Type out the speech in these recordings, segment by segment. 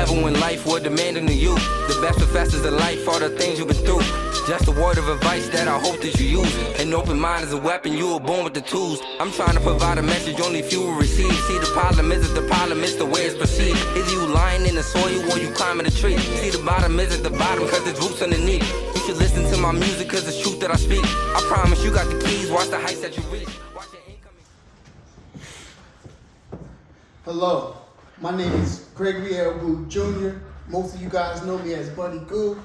level when life was demanding of you. The best and fastest of life, all the things you've been through. Just a word of advice that I hope that you use. An open mind is a weapon, you were born with the tools. I'm trying to provide a message only few will receive. See, the problem isn't the problem, it's the way it's perceived. Is you lying in the soil or you climbing a tree? See, the bottom isn't the bottom cause there's roots underneath. You should listen to my music cause it's truth that I speak. I promise you got the keys, watch the heights that you reach. Watch your income. Hello, my name is Gregory L. Boo Jr. Most of you guys know me as Buddy Goo.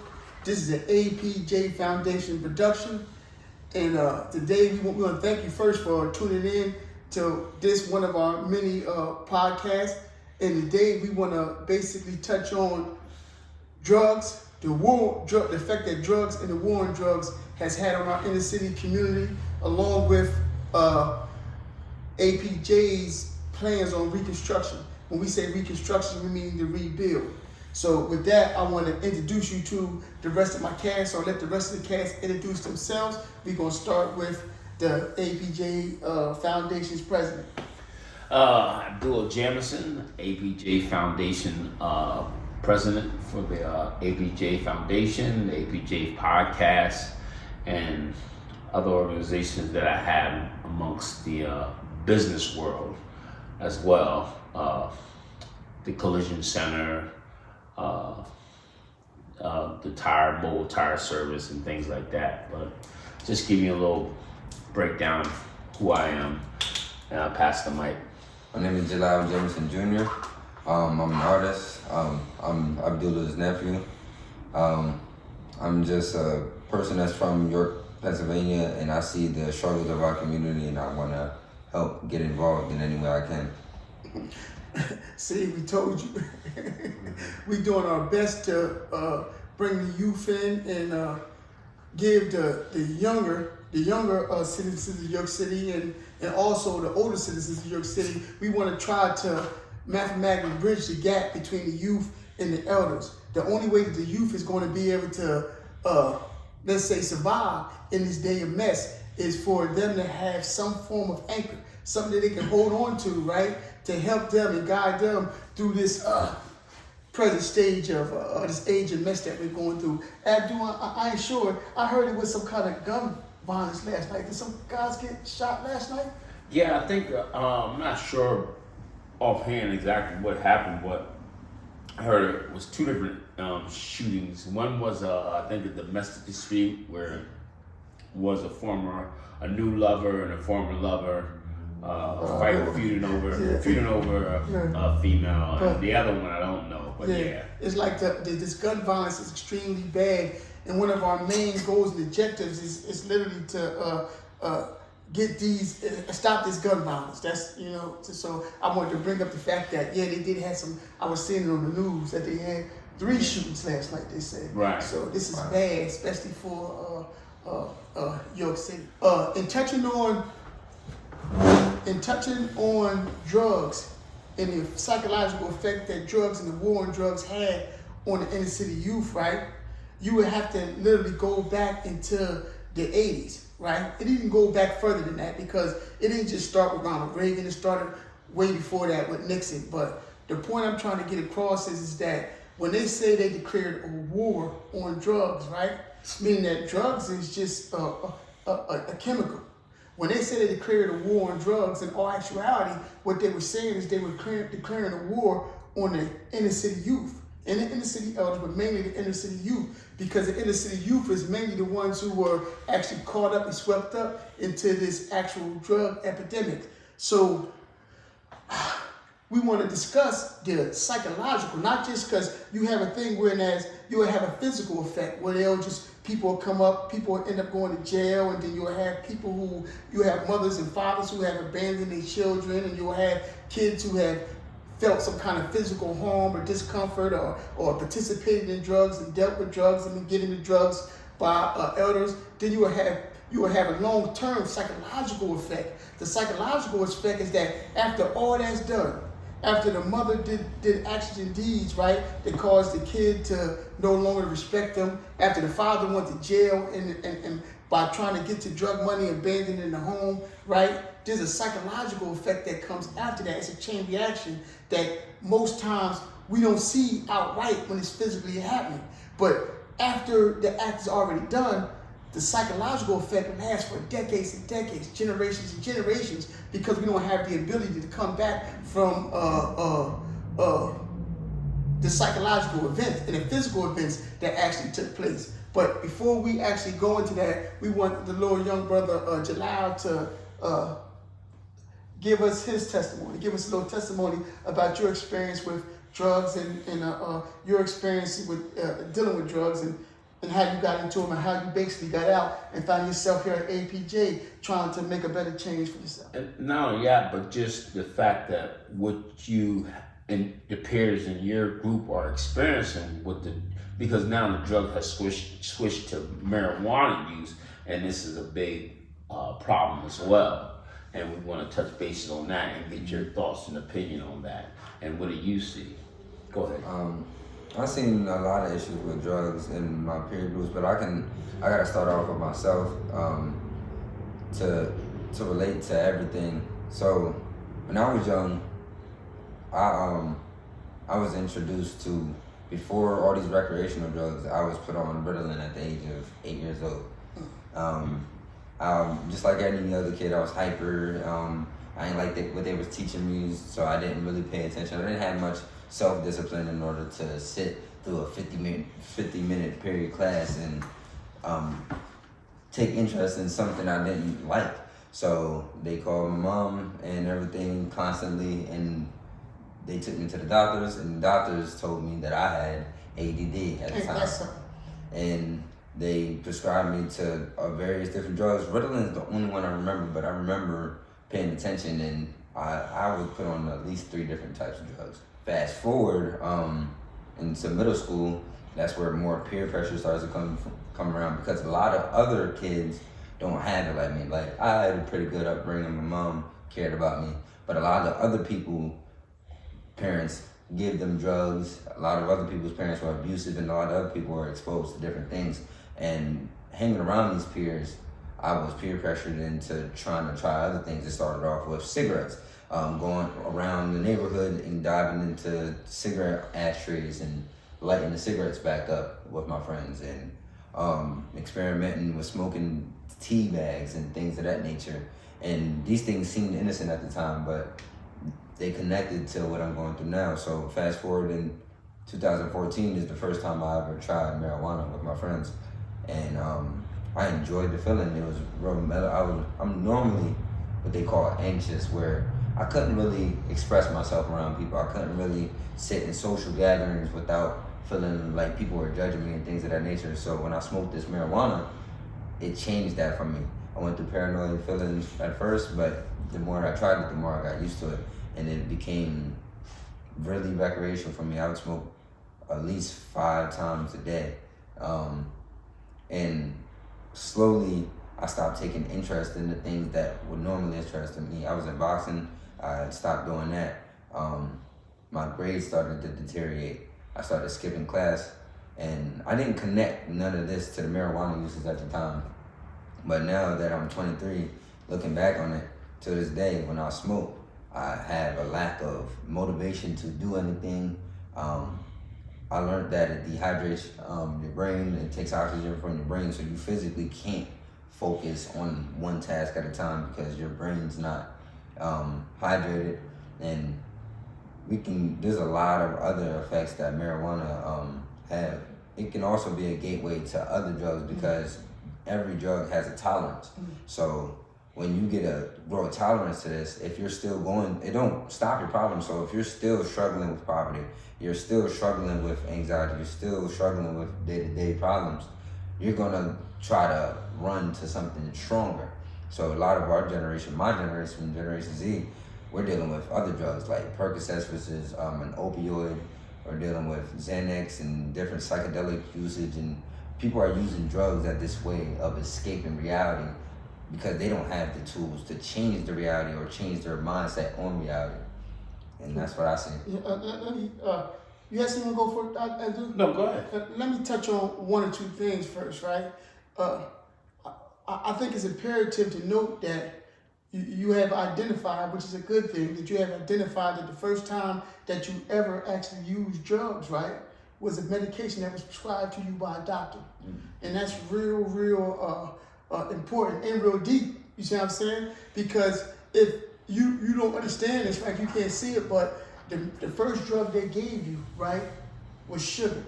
This is an APJ Foundation production. And today we want to thank you first for tuning in to this one of our many podcasts. And today we want to basically touch on drugs, the effect that drugs and the war on drugs has had on our inner city community, along with APJ's plans on reconstruction. When we say reconstruction, we mean to rebuild. So with that, I want to introduce you to the rest of my cast, or let the rest of the cast introduce themselves. We're going to start with the APJ Foundation's president. Abdul Jamison, APJ Foundation president for the APJ Foundation, the APJ podcast, and other organizations that I have amongst the business world as well. The Collision Center, the mobile tire service and things like that. But just give me a little breakdown of who I am, and I'll pass the mic. My name is Jalal Jameson Jr. I'm an artist. I'm Abdullah's nephew. I'm just a person that's from York, Pennsylvania, and I see the struggles of our community, and I want to help get involved in any way I can. See, we told you. We're doing our best to bring the youth in and give the younger citizens of York City and also the older citizens of York City. We want to try to mathematically bridge the gap between the youth and the elders. The only way that the youth is going to be able to, let's say, survive in this day of mess is for them to have some form of anchor, something that they can hold on to, right? To help them and guide them through this present stage of this age of mess that we're going through. Abdul, I ain't sure. I heard it was some kind of gun violence last night. Did some guys get shot last night? Yeah, I think, I'm not sure offhand exactly what happened, but I heard it was two different shootings. One was, I think, a domestic dispute where was a new lover and a former lover feuding over a female, and the other one I don't know, but yeah. It's like this gun violence is extremely bad, and one of our main goals and objectives is literally to stop this gun violence. That's, so I wanted to bring up the fact that, they did have some, I was seeing it on the news that they had 3 shootings last night, they said. Right. So this is bad, especially for York City. In touching on drugs and the psychological effect that drugs and the war on drugs had on the inner city youth, right? You would have to literally go back into the 80s, right? It didn't go back further than that because it didn't just start with Ronald Reagan. It started way before that with Nixon. But the point I'm trying to get across is that when they say they declared a war on drugs, right? Meaning that drugs is just a chemical. When they say they declared a war on drugs, in all actuality, what they were saying is they were declaring a war on the inner city youth and the inner city elders, but mainly the inner city youth, because the inner city youth is mainly the ones who were actually caught up and swept up into this actual drug epidemic. So we want to discuss the psychological, not just because you have a thing whereas you will have a physical effect where they'll just, people will come up, people will end up going to jail, and then you'll have people who, you have mothers and fathers who have abandoned their children, and you'll have kids who have felt some kind of physical harm or discomfort or participated in drugs and dealt with drugs and been given the drugs by elders. Then you will have a long-term psychological effect. The psychological effect is that after all that's done, after the mother did actions and deeds, right, that caused the kid to no longer respect them, after the father went to jail and by trying to get to drug money, abandoning the home, right, there's a psychological effect that comes after that. It's a chain reaction that most times we don't see outright when it's physically happening. But after the act is already done, the psychological effect lasts for decades and decades, generations and generations, because we don't have the ability to come back from the psychological events and the physical events that actually took place. But before we actually go into that, we want the little young brother Jalal to give us his testimony, give us a little testimony about your experience with drugs and your experience with dealing with drugs and how you got into them and how you basically got out and found yourself here at APJ trying to make a better change for yourself. And not only that, but just the fact that what you and the peers in your group are experiencing with because now the drug has switched to marijuana use, and this is a big problem as well. And we want to touch bases on that and get your thoughts and opinion on that. And what do you see? Go ahead. I've seen a lot of issues with drugs in my peer groups, but I gotta start off with myself to relate to everything. So when I was young, I was introduced to, before all these recreational drugs, I was put on Ritalin at the age of 8 years old. Just like any other kid, I was hyper. I didn't like what they was teaching me, so I didn't really pay attention. I didn't have much self-discipline in order to sit through a 50-minute period class and take interest in something I didn't like. So they called my mom and everything constantly, and they took me to the doctors, and the doctors told me that I had ADD at the time. And they prescribed me to various different drugs. Ritalin is the only one I remember, but I remember paying attention, and I was put on at least 3 different types of drugs. Fast forward into middle school, that's where more peer pressure starts to come around, because a lot of other kids don't have it like me. Like, I had a pretty good upbringing. My mom cared about me, but a lot of the other people, parents give them drugs. A lot of other people's parents were abusive, and a lot of other people were exposed to different things. And hanging around these peers, I was peer pressured into trying to try other things. It started off with cigarettes, going around the neighborhood and diving into cigarette ashtrays and lighting the cigarettes back up with my friends, and experimenting with smoking tea bags and things of that nature. And these things seemed innocent at the time, but they connected to what I'm going through now. So fast forward, in 2014 is the first time I ever tried marijuana with my friends. And I enjoyed the feeling. It was real mellow. I'm normally what they call anxious, where I couldn't really express myself around people. I couldn't really sit in social gatherings without feeling like people were judging me and things of that nature. So when I smoked this marijuana, it changed that for me. I went through paranoid feelings at first, but the more I tried it, the more I got used to it. And it became really recreational for me. I would smoke at least 5 times a day. And slowly, I stopped taking interest in the things that would normally interest me. I was in boxing. I stopped doing that. My grades started to deteriorate. I started skipping class. And I didn't connect none of this to the marijuana uses at the time. But now that I'm 23, looking back on it, to this day, when I smoke, I have a lack of motivation to do anything. I learned that it dehydrates your brain. It takes oxygen from your brain, so you physically can't focus on one task at a time because your brain's not hydrated. And there's a lot of other effects that marijuana have. It can also be a gateway to other drugs, because every drug has a tolerance. So when you grow a tolerance to this, if you're still going, it don't stop your problem. So if you're still struggling with poverty, you're still struggling with anxiety, you're still struggling with day-to-day problems, you're gonna try to run to something stronger. So a lot of our generation, my generation, Generation Z, we're dealing with other drugs like Percocets versus an opioid. We're dealing with Xanax and different psychedelic usage, and people are using drugs as this way of escaping reality, because they don't have the tools to change the reality or change their mindset on reality. And that's what I see. You had someone go for it? No, go ahead. Let me touch on 1 or 2 things first, right? I think it's imperative to note that you have identified, which is a good thing, that you have identified that the first time that you ever actually used drugs, right, was a medication that was prescribed to you by a doctor. And that's real important and real deep. You see what I'm saying? Because if you don't understand this, right, you can't see it, but the first drug they gave you, right, was sugar.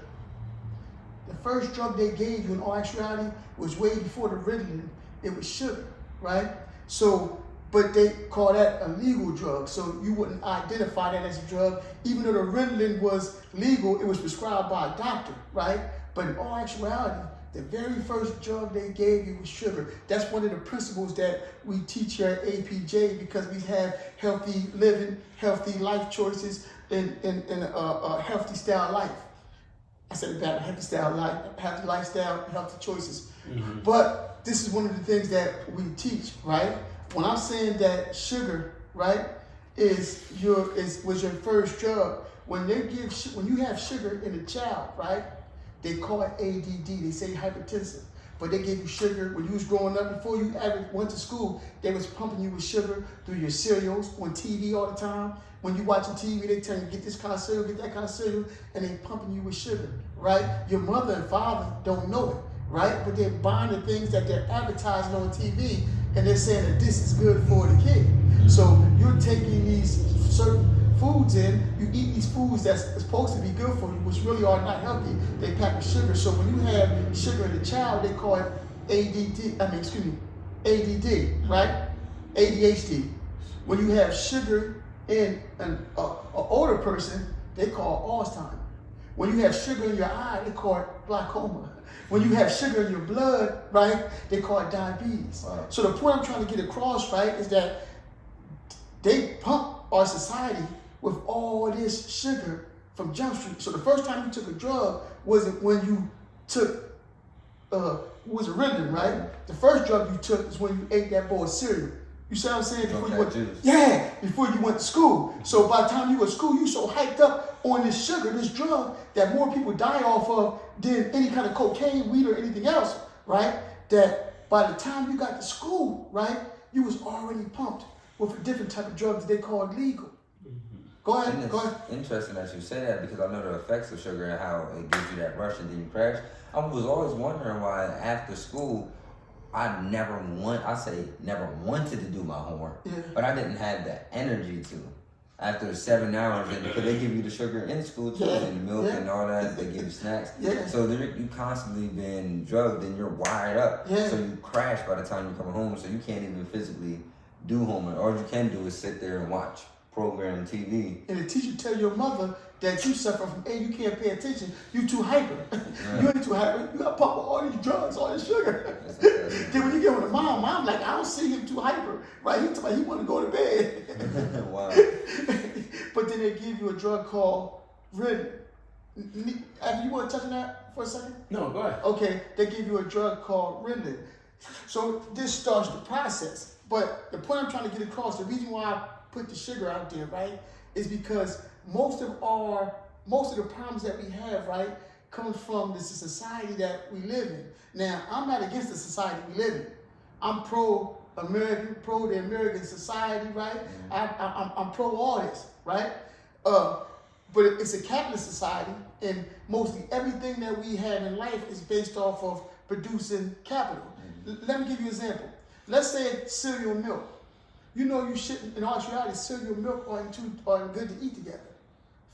The first drug they gave you in all actuality was way before the Ritalin. It was sugar, right? So, but they call that a legal drug, so you wouldn't identify that as a drug. Even though the Ritalin was legal, it was prescribed by a doctor, right? But in all actuality, the very first drug they gave you was sugar. That's one of the principles that we teach here at APJ, because we have healthy living, healthy life choices, and a healthy style of life. I said it better, healthy style of life, healthy lifestyle, healthy choices. But this is one of the things that we teach, right? When I'm saying that sugar, right, was your first drug, when you have sugar in a child, right, they call it ADD. They say hypertensive, but they give you sugar when you was growing up. Before you ever went to school, they was pumping you with sugar through your cereals, on TV all the time. When you watching TV, they tell you get this kind of cereal, get that kind of cereal, and they pumping you with sugar, right? Your mother and father don't know it, right? But they're buying the things that they're advertising on TV, and they're saying that this is good for the kid. So you're taking these certain foods in, you eat these foods that's supposed to be good for you, which really are not healthy. They pack with sugar. So when you have sugar in the child, they call it ADD, right? ADHD. When you have sugar in an older person, they call it Alzheimer's. When you have sugar in your eye, they call it glaucoma. When you have sugar in your blood, right, they call it diabetes. Wow. So the point I'm trying to get across, right, is that they pump our society with all this sugar from Jump Street. So the first time you took a drug wasn't when you took, was a Ritalin, right? The first drug you took is when you ate that bowl of cereal. You see what I'm saying? Before you went to school. So by the time you were at school, you so hyped up on this sugar, this drug, that more people die off of than any kind of cocaine, weed, or anything else, right? That by the time you got to school, right, you was already pumped with a different type of drug that they call legal. Go ahead. Interesting that you say that, because I know the effects of sugar and how it gives you that rush and then you crash. I was always wondering why after school, I never wanted to do my homework, but I didn't have the energy to. After 7 hours, and because they give you the sugar in school too, and the milk and all that, they give you snacks. So you constantly been drugged and you're wired up. So you crash by the time you come home, so you can't even physically do homework. All you can do is sit there and watch program TV. And the teacher tell your mother that you suffer from you can't pay attention, you too hyper. You ain't too hyper, you got pump with all these drugs, all this sugar. Then when you get with a mom's like, I don't see him too hyper, right? He want to go to bed. Wow. But then they give you a drug called Ritalin. You want to touch on that for a second? No, go ahead. Okay, they give you a drug called Ritalin. So this starts the process. But the point I'm trying to get across, the reason why I put the sugar out there, right, is because most of the problems that we have, right, comes from this society that we live in. Now, I'm not against the society we live in. I'm pro-American, pro the American society, right? I'm pro all this, right? But it's a capitalist society, and mostly everything that we have in life is based off of producing capital. Let me give you an example. Let's say it's cereal milk. You know you shouldn't, in all actuality, cereal and milk aren't good to eat together.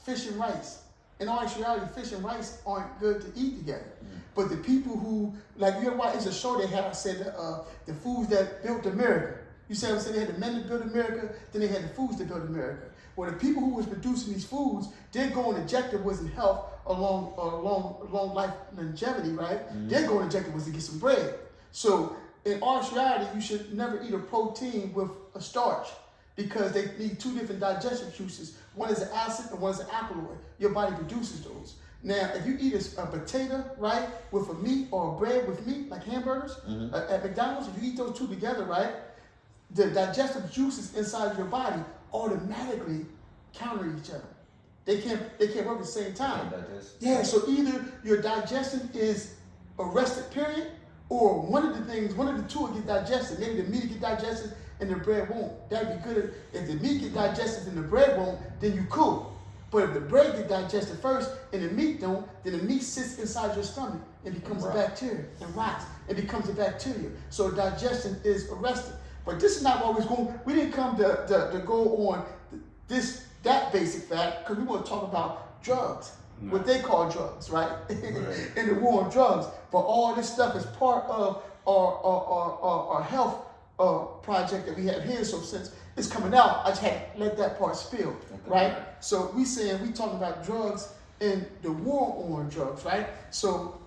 Fish and rice. In all actuality, fish and rice aren't good to eat together. But the people who, like, you know why it's a show they had, I said, the foods that built America. You see what I'm saying? They had the men that built America, then they had the foods that built America. Well, the people who was producing these foods, their goal and objective wasn't health or long life longevity, right? Their goal and objective was to get some bread. So in all actuality, you should never eat a protein with a starch, because they need two different digestive juices. One is an acid and one is an alkaloid. Your body produces those. Now, if you eat a potato, right, with a meat, or a bread with meat, like hamburgers at McDonald's, if you eat those two together, right, the digestive juices inside of your body automatically counter each other. They can't work at the same time. Yeah, so either your digestion is arrested, period, or one of the two will get digested. Maybe the meat will get digested and the bread won't. That'd be good. If the meat get digested and the bread won't, then you cool. But if the bread get digested first and the meat don't, then the meat sits inside your stomach and becomes a bacteria and rots. It becomes a bacteria. So digestion is arrested. But this is not what we're going. We didn't come to go on that basic fact, because we want to talk about drugs, what they call drugs, right? In the war on drugs. But all this stuff is part of our health project that we have here. So since it's coming out, I just had to let that part spill, right? So we talking about drugs and the war on drugs, right? So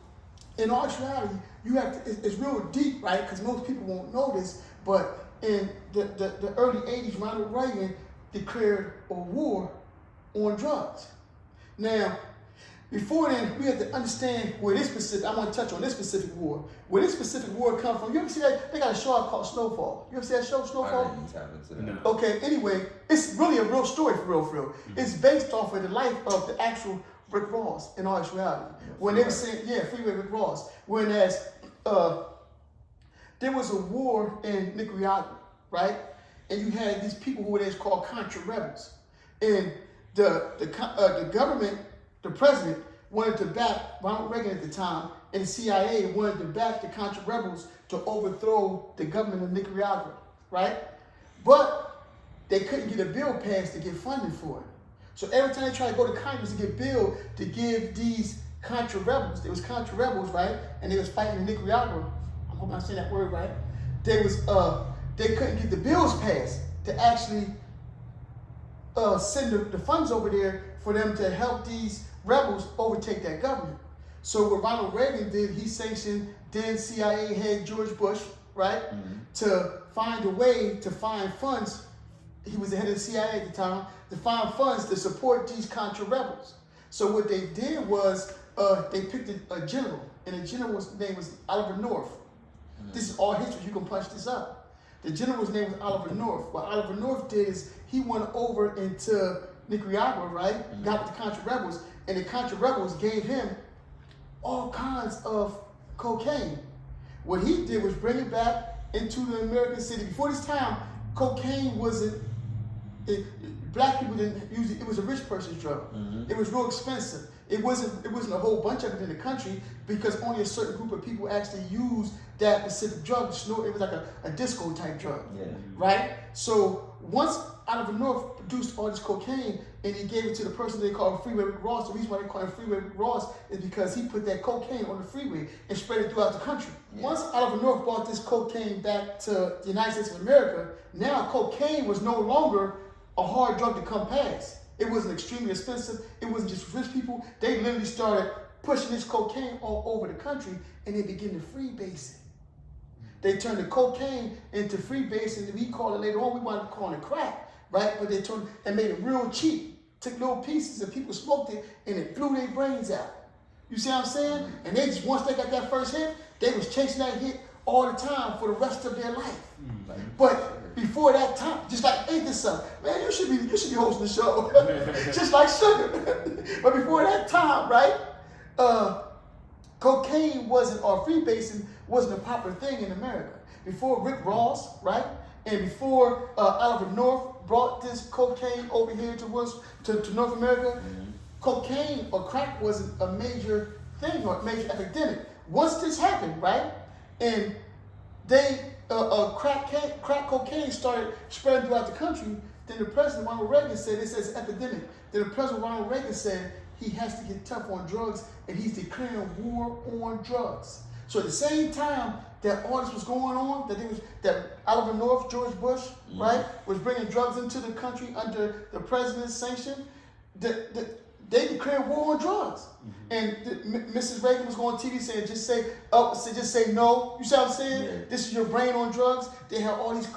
in actuality, you have to, it's real deep, right? Because most people won't know this, but in the early 80s, Ronald Reagan declared a war on drugs. Now, before then, we have to understand where this specific, I want to touch on this specific war. Where this specific war come from. You ever see that? They got a show out called Snowfall. You ever see that show, Snowfall? No. Okay, anyway, it's really a real story for real. It's based off of the life of the actual Rick Ross in all actuality. When they were saying, Freeway Rick Ross. Whereas there was a war in Nicaragua, right? And you had these people who were called Contra rebels. And the government, the president, wanted to back Ronald Reagan at the time, and the CIA wanted to back the Contra rebels to overthrow the government of Nicaragua, right? But they couldn't get a bill passed to get funding for it. So every time they tried to go to Congress to get a bill to give these Contra rebels, there was Contra rebels, right? And they was fighting in Nicaragua. I hope I'm saying that word right. They couldn't get the bills passed to actually send the funds over there for them to help these rebels overtake that government. So what Ronald Reagan did, he sanctioned then CIA head George Bush, right, to find a way to find funds. He was the head of the CIA at the time, to find funds to support these Contra rebels. So what they did was they picked a general, and the general's name was Oliver North. This is all history. You can punch this up. The general's name was Oliver North. What Oliver North did is he went over into Nicaragua, right? Got with the Contra rebels, and the Contra rebels gave him all kinds of cocaine. What he did was bring it back into the American city. Before this time, cocaine wasn't. Black people didn't use it. It was a rich person's drug. It was real expensive. It wasn't a whole bunch of it in the country because only a certain group of people actually used that specific drug. It was like a disco type drug, right? So once Oliver North produced all this cocaine and he gave it to the person they called Freeway Rick Ross. The reason why they call him Freeway Rick Ross is because he put that cocaine on the freeway and spread it throughout the country. Once Oliver North brought this cocaine back to the United States of America, now cocaine was no longer a hard drug to come past. It wasn't extremely expensive. It wasn't just rich people. They literally started pushing this cocaine all over the country, and they began to freebase it. They turned the cocaine into freebase, and we call it later on, we wound up calling it crack, right? But they turned and made it real cheap. Took little pieces, and people smoked it, and it blew their brains out. You see what I'm saying? And they just, once they got that first hit, they was chasing that hit all the time for the rest of their life. But before that time, just like ain't this something, man, you should be hosting the show, just like Sugar. But before that time, right? Cocaine wasn't, or freebasing wasn't a popular thing in America. Before Rick Ross, right? And before Oliver North brought this cocaine over here to North America, cocaine or crack wasn't a major thing or a major epidemic. Once this happened, right? And they crack cocaine started spreading throughout the country. Then the president, Ronald Reagan, said it's an epidemic. Then the president, Ronald Reagan, said he has to get tough on drugs, and he's declaring war on drugs. So at the same time that all this was going on, that Oliver North, George Bush, right, was bringing drugs into the country under the president's sanction, they declared war on drugs. And Mrs. Reagan was going on TV saying, just say no. You see what I'm saying? Yeah. This is your brain on drugs. They had all these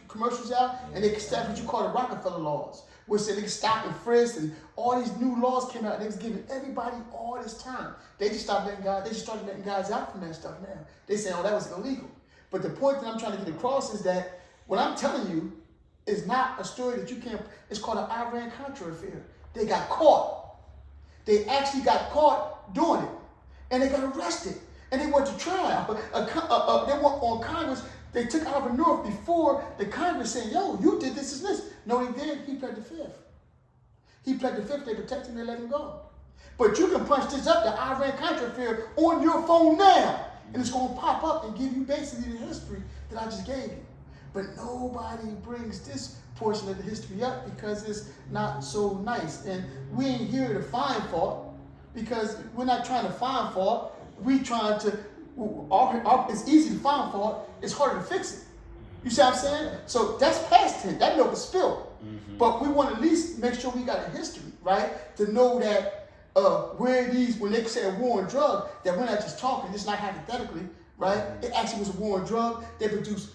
commercials out, and they established what you call the Rockefeller laws, which said they could stop and frisk, and all these new laws came out. And they was giving everybody all this time. They just started letting guys out from that stuff now. They saying, oh, that was illegal. But the point that I'm trying to get across is that what I'm telling you is not a story that you can't. It's called an Iran-Contra affair. They got caught. They actually got caught doing it. And they got arrested. And they went to trial. They went on Congress. They took Albert North before the Congress said, yo, you did this and this. No, he did. He pled the fifth. He pled the fifth. They protected him. They let him go. But you can punch this up, the Iran-Contra affair, on your phone now. And it's going to pop up and give you basically the history that I just gave you. But nobody brings this portion of the history up because it's not so nice. And we ain't here to find fault because we're not trying to find fault. We trying to, it's easy to find fault. It's harder to fix it. You see what I'm saying? So that's past tense. That milk is spilled. But we want to at least make sure we got a history, right? To know that where these, when they say a war on drug, that we're not just talking, it's not hypothetically, right? It actually was a war on drug. They produced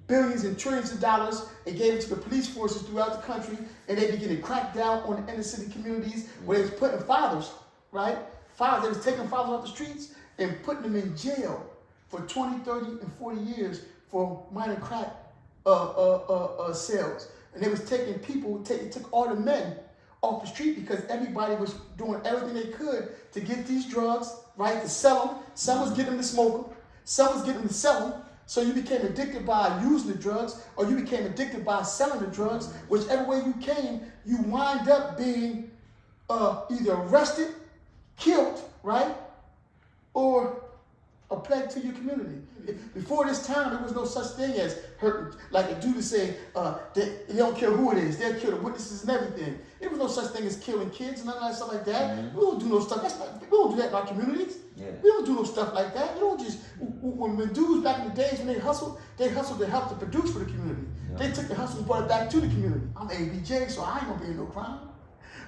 billions and trillions of dollars and gave it to the police forces throughout the country, and they began to crack down on the inner city communities where they was putting fathers, right? Fathers, they was taking fathers off the streets and putting them in jail for 20, 30, and 40 years for minor crack sales. And they was taking people, took all the men off the street because everybody was doing everything they could to get these drugs, right, to sell them. Some was getting them to smoke them. Some was getting them to sell them. So you became addicted by using the drugs, or you became addicted by selling the drugs. Whichever way you came, you wind up being either arrested, killed, right, or a plague to your community. Before this time, there was no such thing as hurt, like a dude to say, they don't care who it is, they'll kill the witnesses and everything. There was no such thing as killing kids and none of that stuff like that. We don't do no stuff. We don't do that in our communities. We don't do no stuff like that. You don't just, when dudes back in the days when they hustled to help to produce for the community. They took the hustle and brought it back to the community. I'm ABJ, so I ain't gonna be in no crime.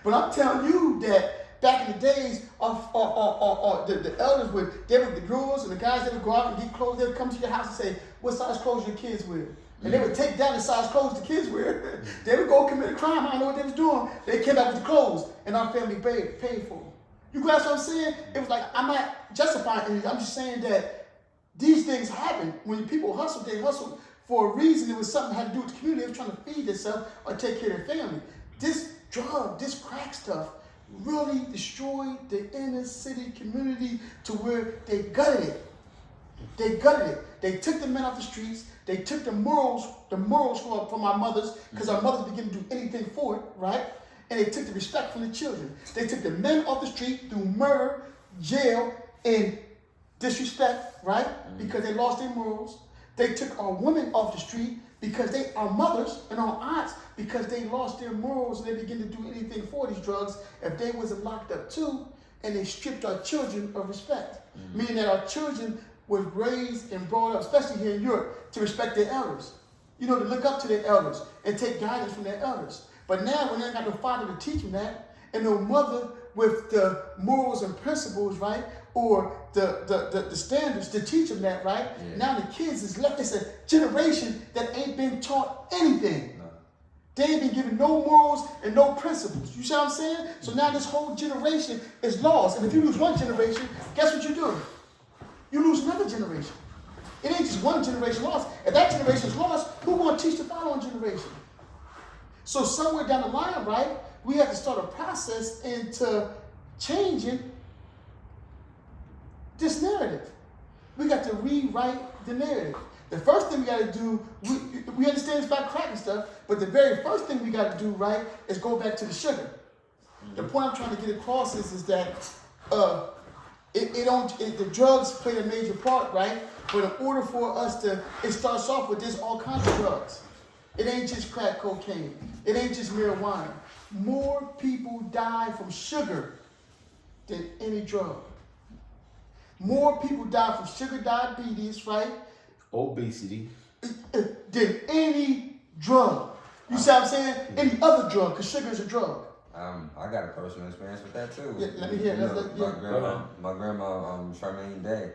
But I'm telling you that back in the days, the elders they were the girls and the guys that would go out and get clothes. They would come to your house and say, "What size clothes your kids wear?" And they would take down the size clothes the kids wear. They would go commit a crime. I don't know what they was doing. They came back with the clothes, and our family paid for them. You grasp what I'm saying? It was like, I'm not justifying anything. I'm just saying that these things happen. When people hustle, they hustle for a reason. It was something that had to do with the community. They were trying to feed themselves or take care of their family. This drug, this crack stuff, really destroyed the inner city community to where they gutted it. They gutted it. They took the men off the streets. They took the morals from our mothers, because our mothers began to do anything for it, right? And they took the respect from the children. They took the men off the street through murder, jail, and disrespect, right? Because they lost their morals. They took our women off the street because our mothers and our aunts, because they lost their morals and they began to do anything for these drugs if they wasn't locked up too, and they stripped our children of respect. Meaning that our children was raised and brought up, especially here in Europe, to respect their elders. You know, to look up to their elders and take guidance from their elders. But now, when they ain't got no father to teach them that, and no mother with the morals and principles, right, or the standards to teach them that, right, now the kids is left. It's a generation that ain't been taught anything. They ain't been given no morals and no principles. You see what I'm saying? So now this whole generation is lost. And if you lose one generation, guess what you're doing? You lose another generation. It ain't just one generation lost. If that generation is lost, who's going to teach the following generation? So somewhere down the line, right, we have to start a process into changing this narrative. We got to rewrite the narrative. The first thing we got to do, we understand it's about crack and stuff, but the very first thing we got to do, right, is go back to the sugar. The point I'm trying to get across is that the drugs play a major part, right? But in order for us to, it starts off with there's all kinds of drugs. It ain't just crack cocaine. It ain't just marijuana. More people die from sugar than any drug. More people die from sugar diabetes, right? Obesity. Than any drug. You see what I'm saying? Any other drug, because sugar is a drug. I got a personal experience with that too. Yeah, let me hear. My grandma, Charmaine Day,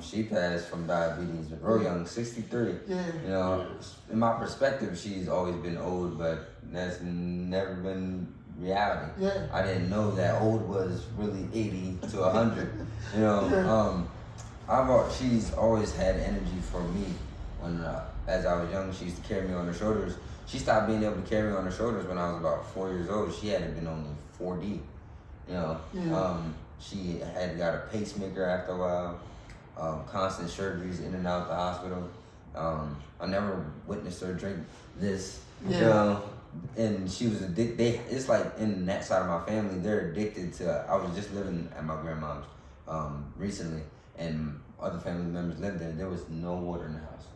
she passed from diabetes real young, 63. Yeah. You know, in my perspective, she's always been old, but that's never been reality. Yeah. I didn't know that old was really 80 to 100. You know, she's always had energy for me. When as I was young, she used to carry me on her shoulders. She stopped being able to carry me on her shoulders when I was about 4 years old. She hadn't been on 4D. You know, she had got a pacemaker after a while. Constant surgeries in and out the hospital. I never witnessed her drink this. Yeah. You know, and she was addicted. It's like in that side of my family, they're addicted to. I was just living at my grandma's recently, and other family members lived there. There was no water in the house.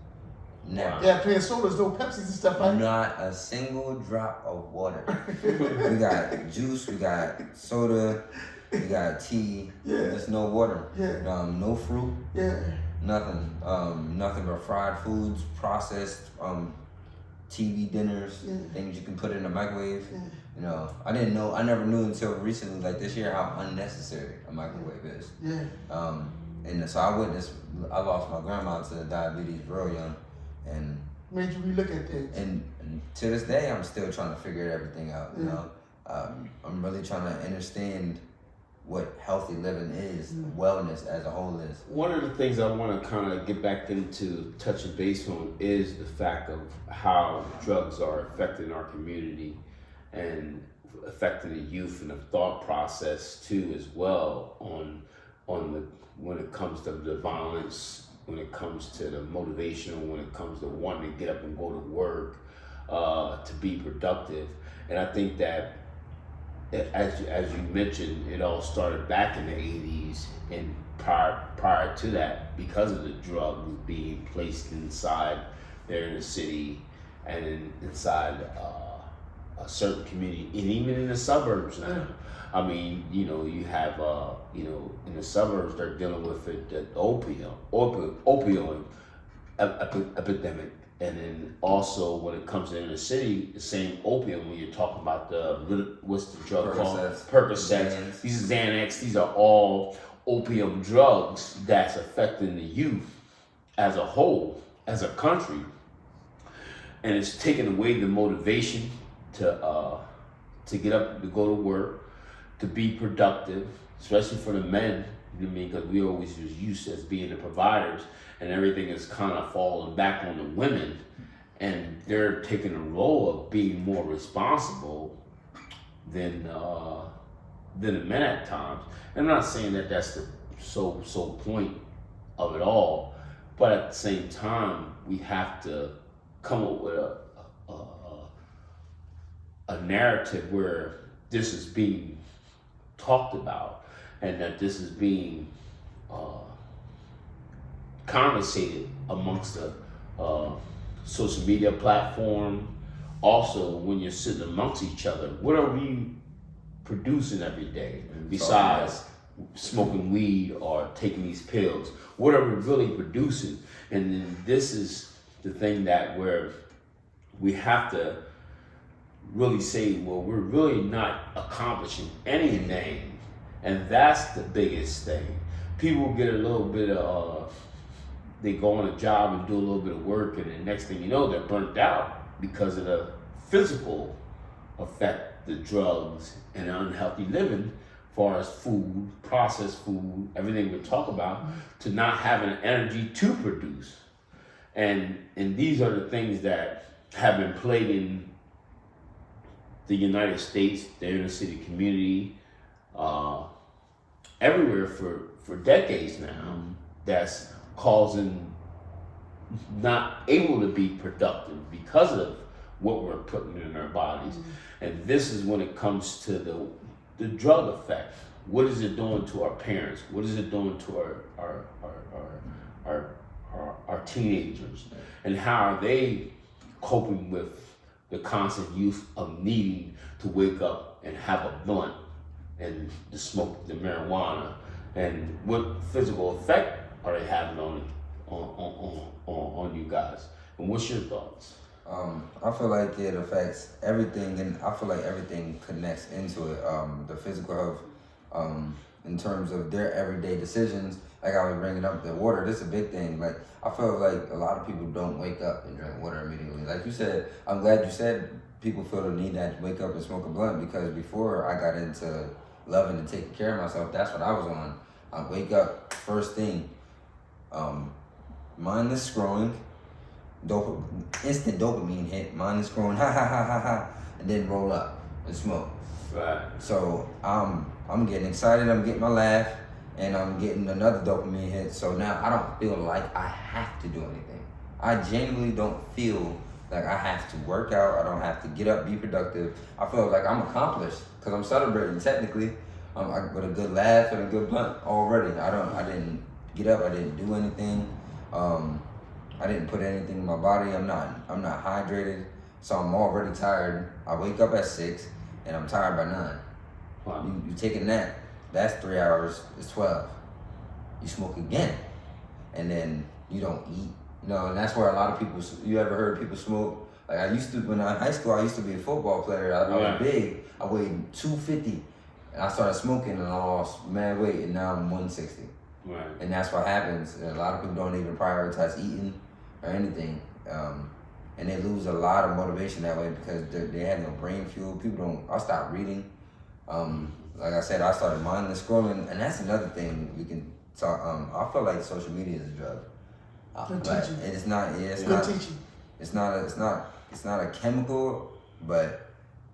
Never. Yeah, playing sodas, no Pepsis and stuff like that. Not a single drop of water. We got juice, we got soda, we got tea. Yeah. There's no water. Yeah. No fruit. Yeah. Nothing. Nothing but fried foods, processed TV dinners, things you can put in the microwave. Yeah. You know, I didn't know. I never knew until recently, like this year, how unnecessary a microwave is. Yeah. And so I lost my grandma to diabetes real young, and made you relook at things. And to this day, I'm still trying to figure everything out. You know, I'm really trying to understand what healthy living is, wellness as a whole is. One of the things I want to kind of get back into touching base on is the fact of how drugs are affecting our community and affecting the youth and the thought process too, as well, on the when it comes to the violence, when it comes to the motivational, when it comes to wanting to get up and go to work, to be productive. And I think that, as you mentioned, it all started back in the 80s and prior to that, because of the drugs being placed inside there in the city and inside a certain community, and even in the suburbs now. I mean, you know, you have, in the suburbs, they're dealing with the opioid epidemic. And then also when it comes to the city, the same opium, when you're talking about what's the drug called? Percocets. These are Xanax. These are all opium drugs that's affecting the youth as a whole, as a country. And it's taking away the motivation to get up, to go to work, to be productive, especially for the men. You know what I mean? Because we always was used as being the providers, and everything is kind of falling back on the women, and they're taking a role of being more responsible than the men at times. And I'm not saying that that's the sole point of it all, but at the same time, we have to come up with a narrative where this is being talked about, and that this is being conversated amongst the social media platform. Also, when you're sitting amongst each other, what are we producing every day besides smoking weed or taking these pills? What are we really producing? And then this is the thing that where we have to really say, well, we're really not accomplishing anything. And that's the biggest thing. People get a little bit of, they go on a job and do a little bit of work, and the next thing you know, they're burnt out because of the physical effect, the drugs and unhealthy living, as far as food, processed food, everything we talk about, to not having energy to produce. And these are the things that have been plaguing the United States, the inner city community, everywhere for decades now, that's causing not able to be productive because of what we're putting in our bodies. And this is when it comes to the drug effect. What is it doing to our parents? What is it doing to our teenagers? And how are they coping with the constant use of needing to wake up and have a blunt and to smoke the marijuana? And what physical effect are they having on you guys? And what's your thoughts? I feel like it affects everything, and I feel like everything connects into it. The physical health, in terms of their everyday decisions. Like I was bringing up the water, this is a big thing. Like I feel like a lot of people don't wake up and drink water immediately. Like you said, I'm glad you said people feel the need to wake up and smoke a blunt, because before I got into loving and taking care of myself, that's what I was on. I wake up first thing, mindless scrolling, instant dopamine hit, mindless scrolling, ha ha ha ha ha, and then roll up and smoke. Right. So I'm getting excited, I'm getting my laugh, and I'm getting another dopamine hit. So now I don't feel like I have to do anything. I genuinely don't feel like I have to work out. I don't have to get up, be productive. I feel like I'm accomplished because I'm celebrating technically. With a good laugh and a good blunt already. I didn't get up. I didn't do anything. I didn't put anything in my body. I'm not hydrated, so I'm already tired. I wake up at 6 and I'm tired by 9. Wow. You take a nap. That's 3 hours. It's 12. You smoke again, and then you don't eat. And that's where a lot of people. You ever heard people smoke? Like I used to when I was in high school. I used to be a football player. I was big. I weighed 250. And I started smoking and I lost mad weight, and now I'm 160. Right. And that's what happens. A lot of people don't even prioritize eating or anything. And they lose a lot of motivation that way because they have no brain fuel. People don't. I stopped reading. Like I said, I started mindless scrolling, and that's another thing we can talk. I feel like social media is a drug. Good But teaching. it's not. Yeah, it's Good not. teaching. It's not a chemical, but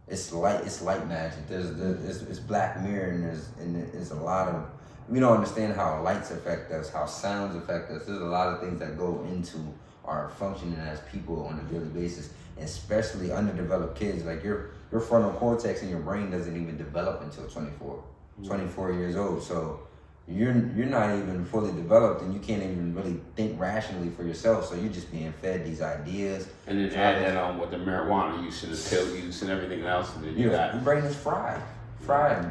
it's light magic. It's Black Mirror, and there's a lot of. We don't understand how lights affect us, how sounds affect us. There's a lot of things that go into our functioning as people on a daily basis, and especially underdeveloped kids. Like your frontal cortex in your brain doesn't even develop until 24 years old. So you're not even fully developed, and you can't even really think rationally for yourself. So you're just being fed these ideas. And then add that on with the marijuana use and the pill use and everything else, and then you got your brain is fried.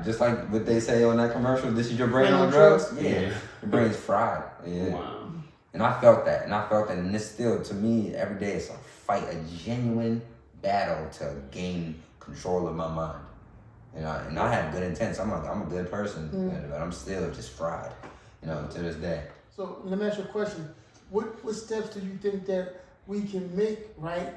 Just like what they say on that commercial, this is your brain on drugs? Yeah. Your brain's fried. Yeah. Wow. And I felt that, and it's still, to me, every day it's a fight, a genuine battle to gain control of my mind. And I have good intents. I'm a good person, but I'm still just fried, to this day. So let me ask you a question. What steps do you think that we can make, right,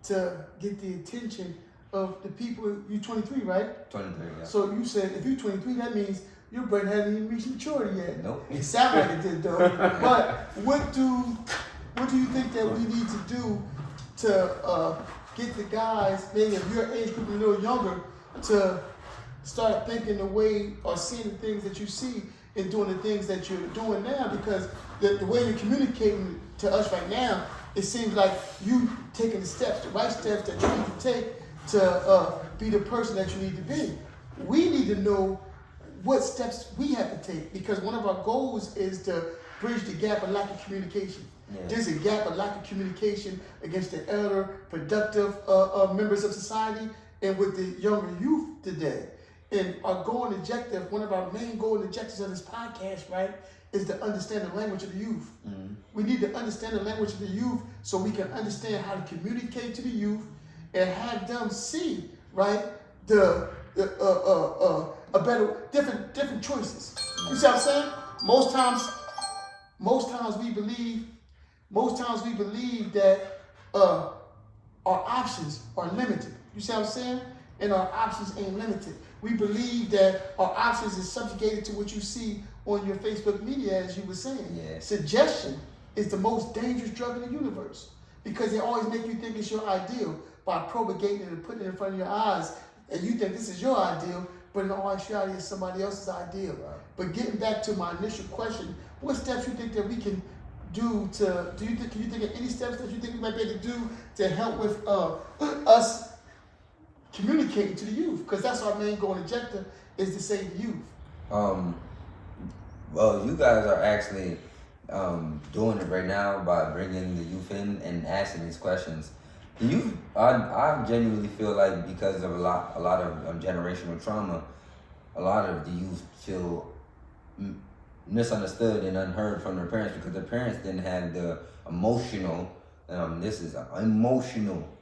to get the attention of the people? You're 23, right? 23, yeah. So you said if you're 23, that means your brain hasn't even reached maturity yet. Nope. It sounds like it did though. But what do you think that we need to do to get the guys, maybe of your age group, a little younger, to start thinking the way or seeing the things that you see and doing the things that you're doing now? Because the way you're communicating to us right now, it seems like you taking the right steps that you need to take to be the person that you need to be. We need to know what steps we have to take, because one of our goals is to bridge the gap of lack of communication. Yeah. There's a gap of lack of communication against the elder, productive members of society and with the younger youth today. And our goal and objective, one of our main goal and objectives of this podcast, right, is to understand the language of the youth. Mm-hmm. We need to understand the language of the youth so we can understand how to communicate to the youth and have them see, right, a better, different choices. You see what I'm saying? Most times we believe that our options are limited. You see what I'm saying? And our options ain't limited. We believe that our options is subjugated to what you see on your Facebook media, as you were saying. Yeah. Suggestion is the most dangerous drug in the universe, because they always make you think it's your ideal by propagating it and putting it in front of your eyes, and you think this is your ideal, but in all actuality it's somebody else's ideal. Right. But getting back to my initial question, what steps you think that we can do to, can you think of any steps that you think we might be able to do to help with us communicating to the youth? Because that's our main goal and objective, is to save the youth. Well, you guys are actually doing it right now by bringing the youth in and asking these questions. The youth, I genuinely feel like, because of a lot of generational trauma, a lot of the youth feel misunderstood and unheard from their parents, because their parents didn't have the emotional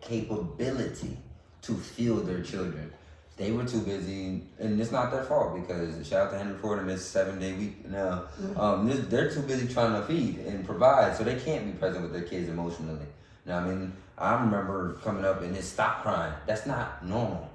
capability to feel their children. They were too busy, and it's not their fault, because shout out to Henry Ford and his 7-day week now. They're too busy trying to feed and provide, so they can't be present with their kids emotionally. Now, I mean, I remember coming up and it stopped crying. That's not normal.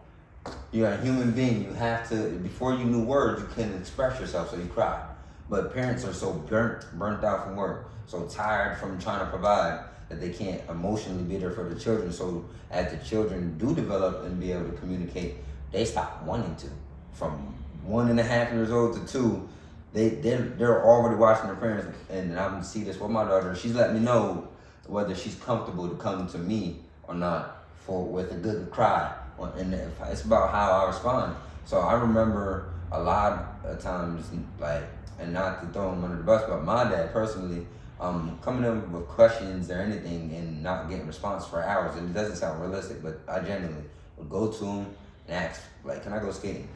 You're a human being. You have to, before you knew words, you couldn't express yourself, so you cry. But parents are so burnt out from work, so tired from trying to provide, that they can't emotionally be there for the children. So as the children do develop and be able to communicate, they stop wanting to. From 1.5 years old to 2, they're already watching their parents, and I see this with my daughter. She's letting me know whether she's comfortable to come to me or not with a good cry. And it's about how I respond. So I remember a lot of times, like, and not to throw him under the bus, but my dad personally, coming in with questions or anything and not getting response for hours. And it doesn't sound realistic, but I genuinely would go to him and ask, like, can I go skating?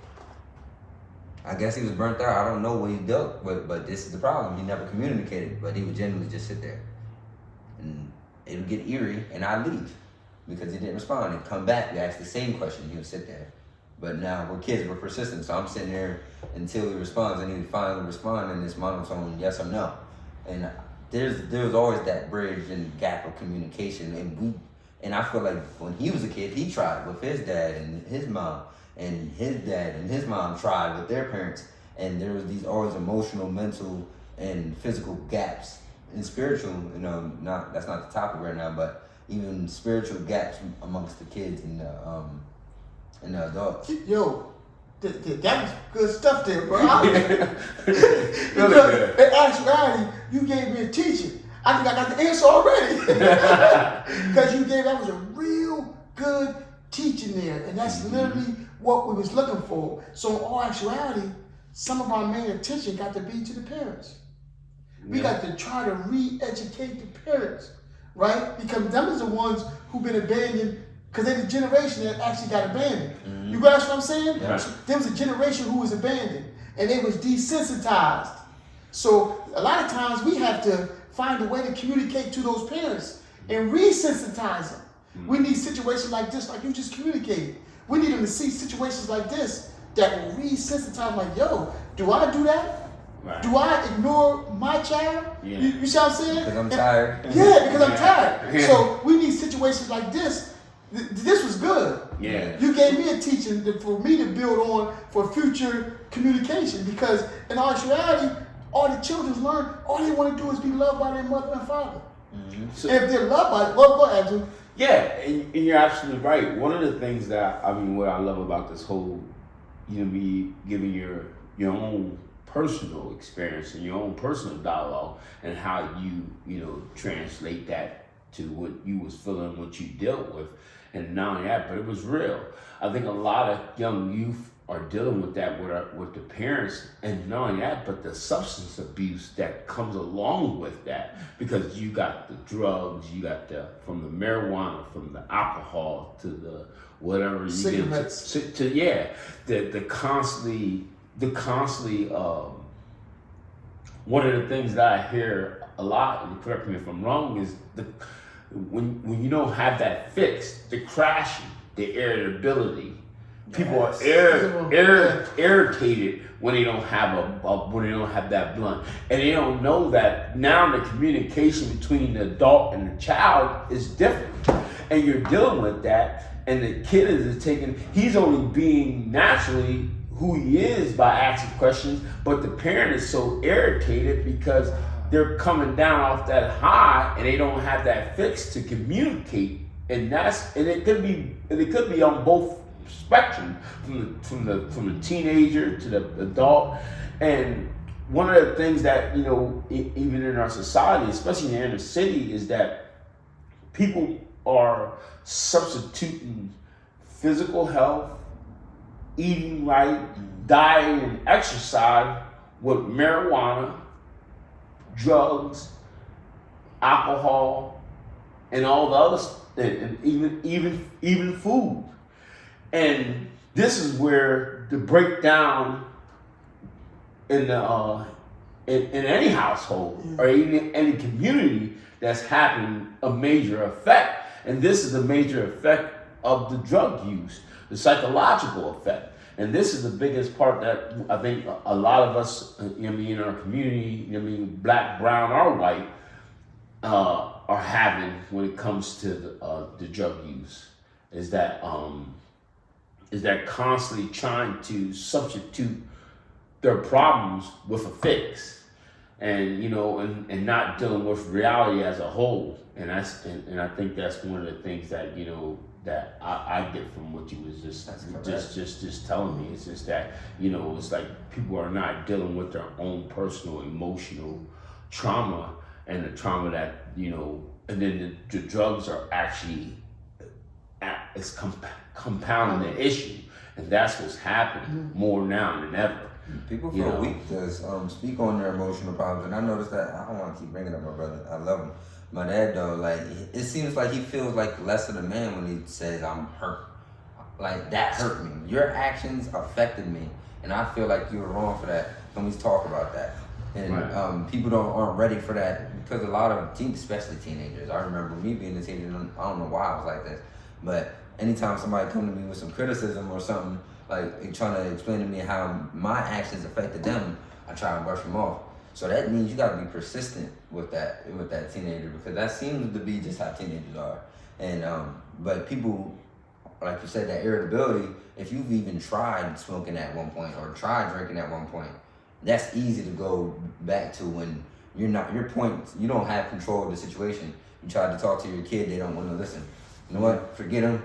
I guess he was burnt out. I don't know what he dealt with, but this is the problem. He never communicated, but he would genuinely just sit there. And it would get eerie, and I'd leave because he didn't respond. And come back, we ask the same question, he would sit there. But now we're kids, we're persistent, so I'm sitting there until he responds, and he would finally respond in this monotone yes or no. And there's always that bridge and gap of communication, and I feel like when he was a kid, he tried with his dad and his mom, and his dad and his mom tried with their parents, and there was these always emotional, mental, and physical gaps, and spiritual. That's not the topic right now, but even spiritual gaps amongst the kids and the adults. Yo, that was good stuff there, bro. Because in actuality, you gave me a teaching. I think I got the answer already. Because that was a real good teaching there. And that's literally what we was looking for. So in all actuality, some of our main attention got to be to the parents. We got to try to re-educate the parents, right? Because them is the ones who've been abandoned, because they're the generation that actually got abandoned. You grasp what I'm saying? Yeah. So there was a generation who was abandoned, and they was desensitized. So a lot of times we have to find a way to communicate to those parents and resensitize them. We need situations like this, like you just communicated. We need them to see situations like this that will resensitize, like, yo, do I do that? Right. Do I ignore my child? Yeah. You see what I'm saying? Because I'm tired. Yeah, because I'm tired. Yeah. So we need situations like this. This was good. Yeah. You gave me a teaching for me to build on for future communication, because in actuality, all the children learn, all they want to do is be loved by their mother and father. So, And if they're loved by, go ahead, Andrew. yeah, and you're absolutely right. One of the things what I love about this whole, me giving your own personal experience and your own personal dialogue and how you translate that to what you was feeling, what you dealt with, and not only that, but it was real. I think a lot of young youth are dealing with that with the parents, and not only that, but the substance abuse that comes along with that, because you got the drugs, you got from the marijuana, from the alcohol to the whatever you Cigarettes. get the constantly one of the things that I hear a lot, and correct me if I'm wrong, is when you don't have that fixed, the crashing, the irritability. People are irritated when they don't have that blunt, and they don't know that now the communication between the adult and the child is different, and you're dealing with that, and the kid he's only being naturally who he is by asking questions, but the parent is so irritated because they're coming down off that high and they don't have that fix to communicate, and it could be on both spectrum, from the teenager to the adult. And one of the things that even in our society, especially in the inner city, is that people are substituting physical health, eating right, diet, and exercise with marijuana, drugs, alcohol, and all the other, and even food. And this is where the breakdown in any household or even any community that's having a major effect. And this is a major effect of the drug use, the psychological effect. And this is the biggest part that I think a lot of us, in our community, black, brown, or white, are having when it comes to the drug use, is that constantly trying to substitute their problems with a fix, and and not dealing with reality as a whole. And I think that's one of the things that that I get from what you was just telling me. It's just that it's like people are not dealing with their own personal emotional trauma and the trauma that, you know, and then the drugs are actually compounding the issue, and that's what's happening more now than ever. People feel weak to speak on their emotional problems, and I noticed that. I don't want to keep bringing up my brother. I love him. My dad, though, like, it seems like he feels like less of a man when he says, I'm hurt. Like, that hurt me. Your actions affected me, and I feel like you were wrong for that. Can we talk about that? And people aren't ready for that, because a lot of teens, especially teenagers, I remember me being a teenager, I don't know why I was like this, but anytime somebody come to me with some criticism or something, like trying to explain to me how my actions affected them, I try and brush them off. So that means you gotta be persistent with that teenager, because that seems to be just how teenagers are. And but people, like you said, that irritability, if you've even tried smoking at one point or tried drinking at one point, that's easy to go back to when you don't have control of the situation. You try to talk to your kid, they don't want to listen. You know what? Forget them.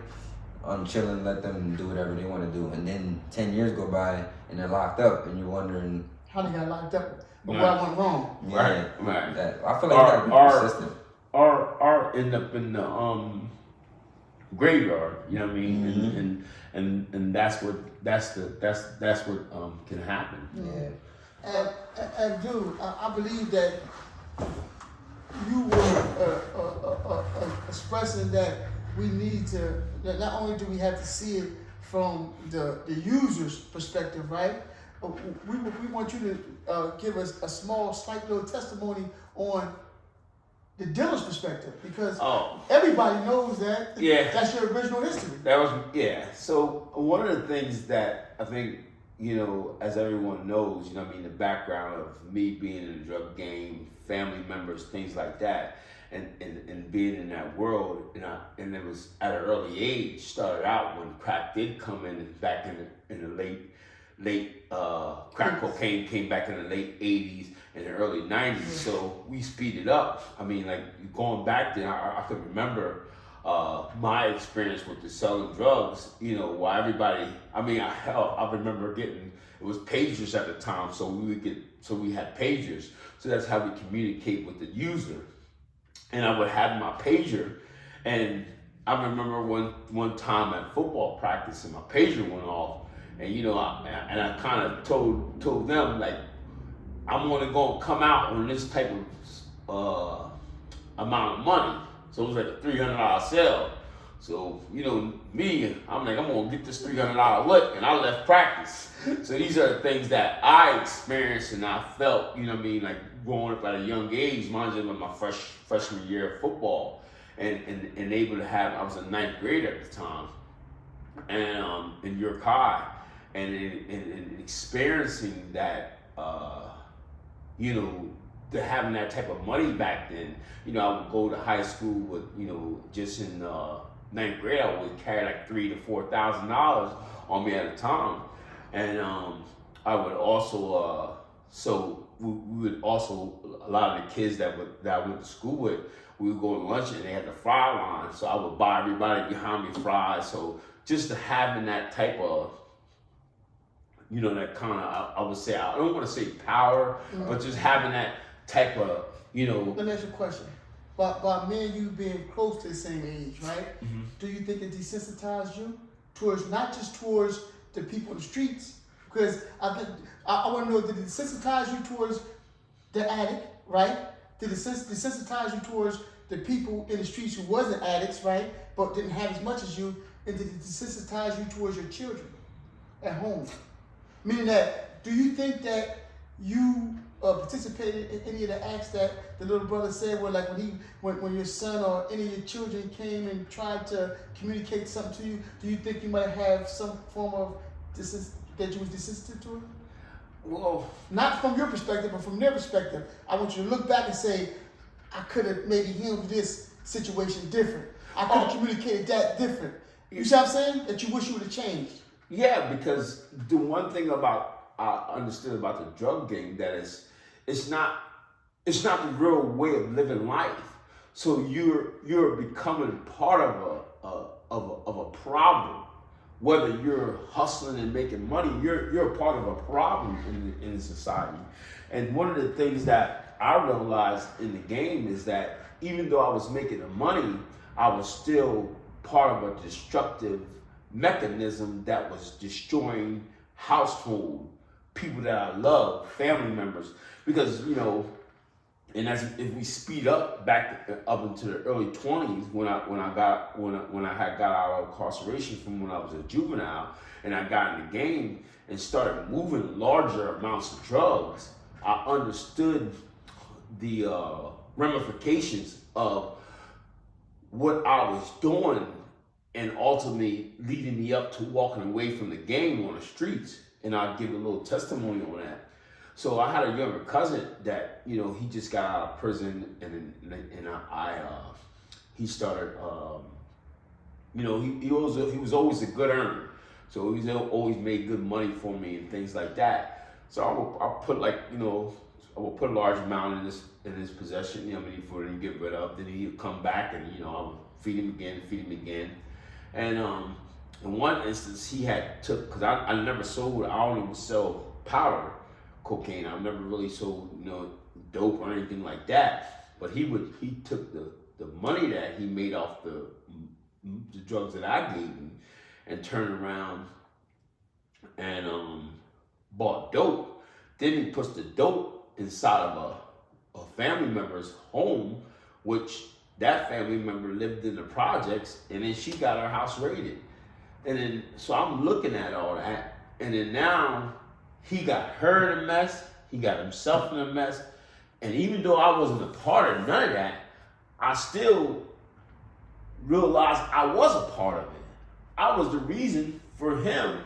I'm chilling, let them do whatever they want to do. And then 10 years go by and they're locked up, and you're wondering how they got locked up, but what went wrong. Right. I feel like you gotta be persistent. Or end up in the graveyard, you know what I mean? And that's what can happen. Yeah. And dude, I believe that you were expressing that we need to, that not only do we have to see it from the user's perspective, right? We want you to give us a slight little testimony on the dealer's perspective, because everybody knows that. Yeah. That's your original history. So one of the things that I think, you know, as everyone knows, you know what I mean, the background of me being in the drug game, family members, things like that, and being in that world, and it was at an early age, started out when crack did come in back in the late crack cocaine came back in the late 80s and the early 90s. So we speeded up. I mean, like, going back then, I could remember my experience with the selling drugs, you know, while everybody, I mean, I remember it was pagers at the time, so we had pagers. So that's how we communicate with the user. And I would have my pager, and I remember one time at football practice, and my pager went off, and you know, I kind of told them, like, I'm gonna come out on this type of amount of money. So it was like a $300 sale. So, you know, me, I'm like, I'm gonna get this $300 lick, and I left practice. So these are the things that I experienced and I felt, you know what I mean, like, growing up at a young age, mind you, in my freshman year of football, and able to have, I was a 9th grader at the time, and in York High, and experiencing that, you know, to having that type of money back then. You know, I would go to high school with, you know, just in 9th grade, I would carry like $3,000 to $4,000 on me at a time, and I would also so we would also, a lot of the kids that I went to school with, we would go to lunch and they had the fry line, so I would buy everybody behind me fries. So just having that type of, you know, that kind of, I would say, I don't want to say power, but just having that type of, you know. Let me ask you a question. By me and you being close to the same age, right? Do you think it desensitized you towards, not just towards the people in the streets? Because I want to know, did it desensitize you towards the addict, right? Did it desensitize you towards the people in the streets who wasn't addicts, right? But didn't have as much as you? And did it desensitize you towards your children at home? Meaning that, do you think that you participated in any of the acts that the little brother said, where, like, when your son or any of your children came and tried to communicate something to you, do you think you might have some form of that you was desensitive to it? Well, not from your perspective, but from their perspective. I want you to look back and say, I could have maybe handled this situation different. I could have communicated that different. You see what I'm saying? That you wish you would have changed. Yeah, because the one thing I understood about the drug game, that it's not the real way of living life. So you're becoming part of a problem. Whether you're hustling and making money, you're a part of a problem in society. And one of the things that I realized in the game is that even though I was making the money, I was still part of a destructive mechanism that was destroying household, people that I love, family members. Because, you know, and if we speed up back up into the early 20s, when I had got out of incarceration from when I was a juvenile, and I got in the game and started moving larger amounts of drugs, I understood the ramifications of what I was doing, and ultimately leading me up to walking away from the game on the streets. And I'll give a little testimony on that. So I had a younger cousin that, you know, he just got out of prison, and he started, you know, he was always a good earner. So he's always made good money for me and things like that. So I put, like, you know, I will put a large amount in his possession, you know, for him to get rid of. Then he'd come back, and, you know, I would feed him again. And in one instance, he had took, because I never sold, I only would sell powder cocaine. I never really sold, you know, dope or anything like that. But he took the money that he made off the drugs that I gave him and turned around and bought dope. Then he puts the dope inside of a family member's home, which that family member lived in the projects, and then she got her house raided. And then, so I'm looking at all that, and then now he got her in a mess, he got himself in a mess, and even though I wasn't a part of none of that, I still realized I was a part of it. I was the reason for him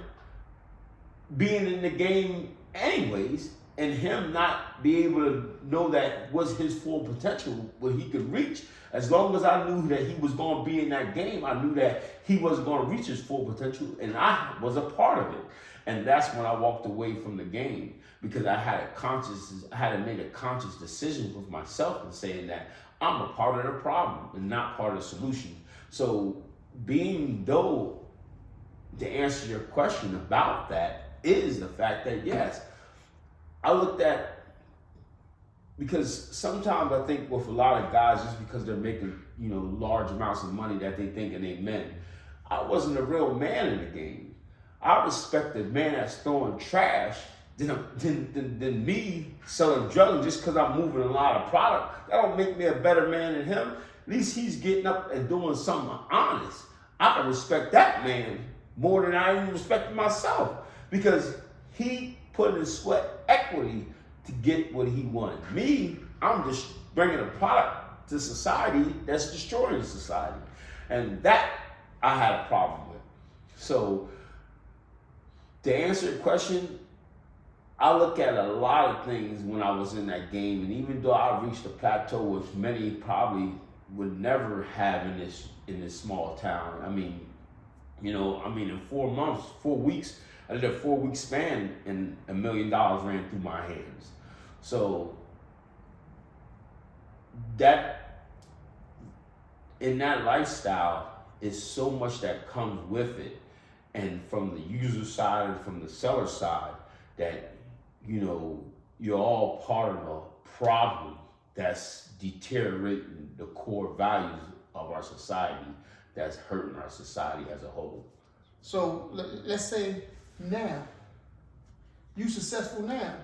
being in the game anyways, and him not be able to know that was his full potential, where he could reach. As long as I knew that he was going to be in that game, I knew that he was going to reach his full potential, and I was a part of it. And that's when I walked away from the game, because I had to make a conscious decision with myself and saying that I'm a part of the problem and not part of the solution. So to answer your question about that is the fact that, yes, I looked at, because sometimes I think with a lot of guys, just because they're making, you know, large amounts of money, that they think and they men. I wasn't a real man in the game. I respect the man that's throwing trash than me selling drugs just because I'm moving a lot of product. That don't make me a better man than him. At least he's getting up and doing something honest. I can respect that man more than I even respect myself, because he put in sweat equity to get what he wanted. Me, I'm just bringing a product to society that's destroying society. And that I had a problem with. So to answer your question, I look at a lot of things when I was in that game, and even though I reached a plateau which many probably would never have in this small town. I mean, in 4 weeks, I did a 4-week span, and $1 million ran through my hands. So that, in that lifestyle, is so much that comes with it, and from the user side and from the seller side, that, you know, you're all part of a problem that's deteriorating the core values of our society, that's hurting our society as a whole. So let's say now, you successful now.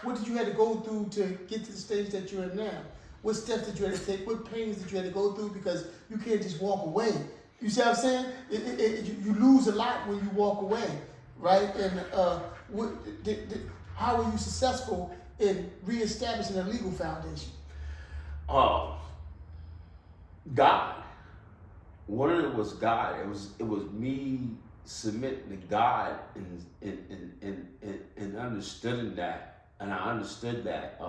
What did you have to go through to get to the stage that you're in now? What steps did you have to take? What pains did you have to go through? Because you can't just walk away. You see what I'm saying? You lose a lot when you walk away, right? And how were you successful in reestablishing a legal foundation? God. One of it was God. It was me submitting to God and understanding that, and I understood that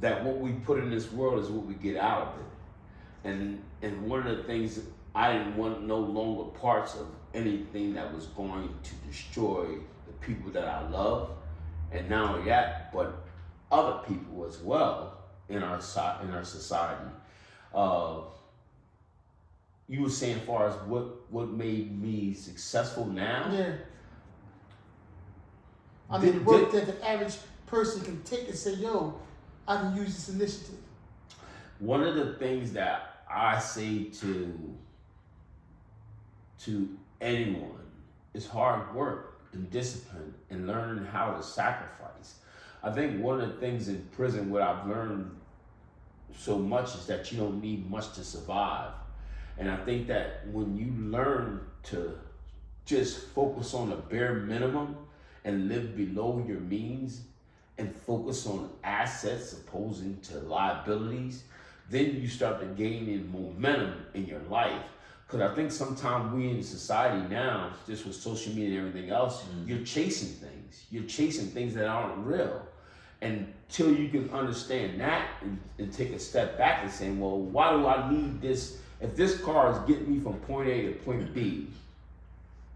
that what we put in this world is what we get out of it. And one of the things, I didn't want no longer parts of anything that was going to destroy the people that I love, and not only that, but other people as well in our society. You were saying, as far as what made me successful now? Yeah. I mean, the work that the average person can take and say, yo, I can use this initiative? One of the things that I say to anyone is hard work and discipline and learning how to sacrifice. I think one of the things in prison, what I've learned so much, is that you don't need much to survive. And I think that when you learn to just focus on the bare minimum and live below your means and focus on assets opposing to liabilities, then you start to gain in momentum in your life. Because I think sometimes we in society now, just with social media and everything else, you're chasing things. You're chasing things that aren't real. And until you can understand that and take a step back and say, well, why do I need this? If this car is getting me from point A to point B,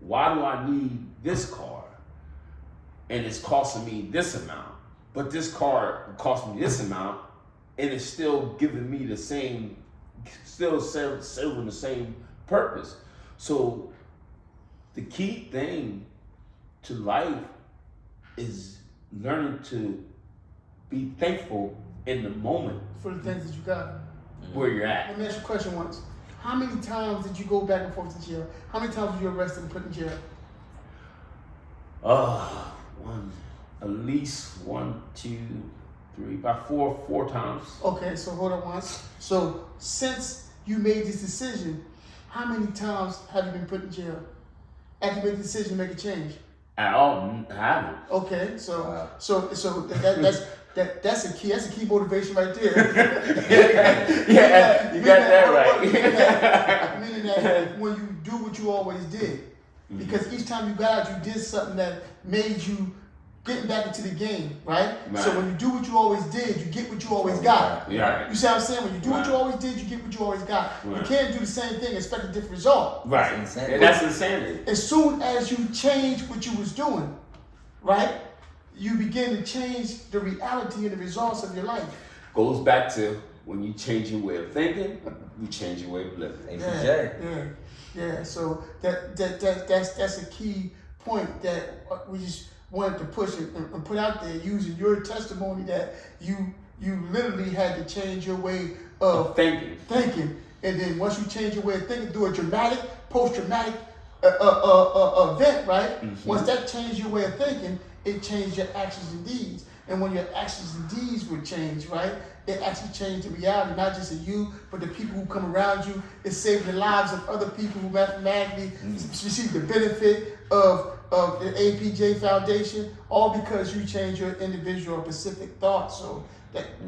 why do I need this car? And it's costing me this amount. But this car cost me this amount, and it's still giving me the same, still serving the same purpose. So the key thing to life is learning to be thankful in the moment For the things that you got. where you're at. Let me ask you a question once. How many times did you go back and forth to jail? How many times were you arrested and put in jail? At least 1, 2, 3, about four times. Okay, so hold on once. So since you made this decision, how many times have you been put in jail? After you made the decision to make a change? At all, I haven't. Okay, so that's a key. That's a key motivation right there. Yeah, you got that right. Meaning that when you do what you always did, because each time you got out, you did something that made you getting back into the game, right? So when you do what you always did, you get what you always got. Yeah. You see what I'm saying? When you do what you always did, you get what you always got. You can't do the same thing and expect a different result. Right. That's insanity. As soon as you change what you was doing, right, you begin to change the reality and the results of your life. Goes back to when you change your way of thinking, you change your way of living. Yeah. So that's a key point that we just wanted to push it and put out there, using your testimony that you literally had to change your way of thinking. And then once you change your way of thinking, do a dramatic, post-traumatic event, right? Once that changed your way of thinking, it changed your actions and deeds. And when your actions and deeds were changed, right, it actually changed the reality, not just of you, but the people who come around you. It saved the lives of other people who mathematically receive the benefit of the APJ Foundation, all because you changed your individual or specific thoughts. So